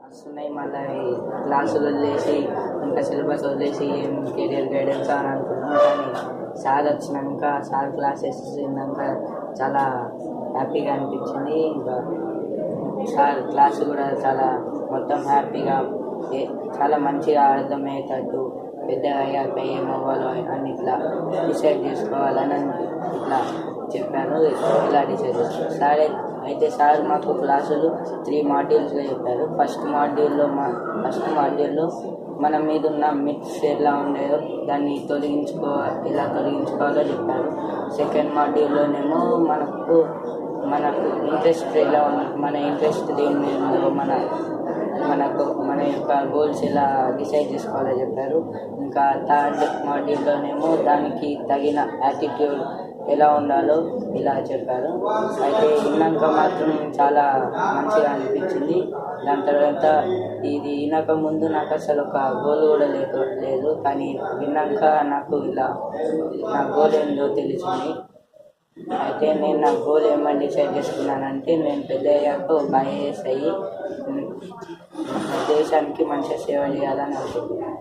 వస్తున్నాయి. మళ్ళీ క్లాసులు వదిలేసి ఇంకా సిలబస్ వదిలేసి ఏం కెరియర్ గైడెన్స్ అని అనుకున్నాం. కానీ సార్ వచ్చినాక సార్ క్లాసెస్ విన్నాక చాలా హ్యాపీగా అనిపించింది. ఇంకా సార్ క్లాసు కూడా చాలా మొత్తం హ్యాపీగా చాలా మంచిగా అర్థమయ్యేటట్టు పెద్దగా అయ్యాక ఏం అవ్వాలో అని ఇట్లా డిసైడ్ చేసుకోవాలని ఇట్లా చెప్పాను. ఇలా డిసైడ్ చేస్తాను సార్. అయితే సార్ మాకు క్లాసులు 3 మాడ్యూల్స్గా చెప్పారు. ఫస్ట్ మాడ్యూల్లో మన మీద ఉన్న మిత్స్ ఎలా ఉండేదో దాన్ని ఎలా తొలగించుకోవాలో చెప్పారు. సెకండ్ మాడ్యూల్లోనేమో మనకు ఇంట్రెస్ట్ ఎలా మన ఇంట్రెస్ట్ దేని మీద ఉందో మన యొక్క గోల్స్ ఎలా డిసైడ్ చేసుకోవాలో చెప్పారు. ఇంకా థర్డ్ మాడ్యూల్లోనేమో దానికి తగిన యాటిట్యూడ్ ఎలా ఉండాలో ఇలా చెప్పారు. అయితే విన్నాక మాత్రం చాలా మంచిగా అనిపించింది. దాని తర్వాత ఇది వినక ముందు నాకు అసలు ఒక గోల్ కూడా లేదు. కానీ విన్నాక నాకు ఇలా నా గోల్ ఏందో తెలిసింది. అయితే నేను నా గోల్ ఏమని డిసైడ్ చేసుకున్నానంటే నేను పెద్ద అయ్యాక ఒక IAS అయ్యి దేశానికి మంచిగా సేవ చేయాలని అనుకుంటున్నాను.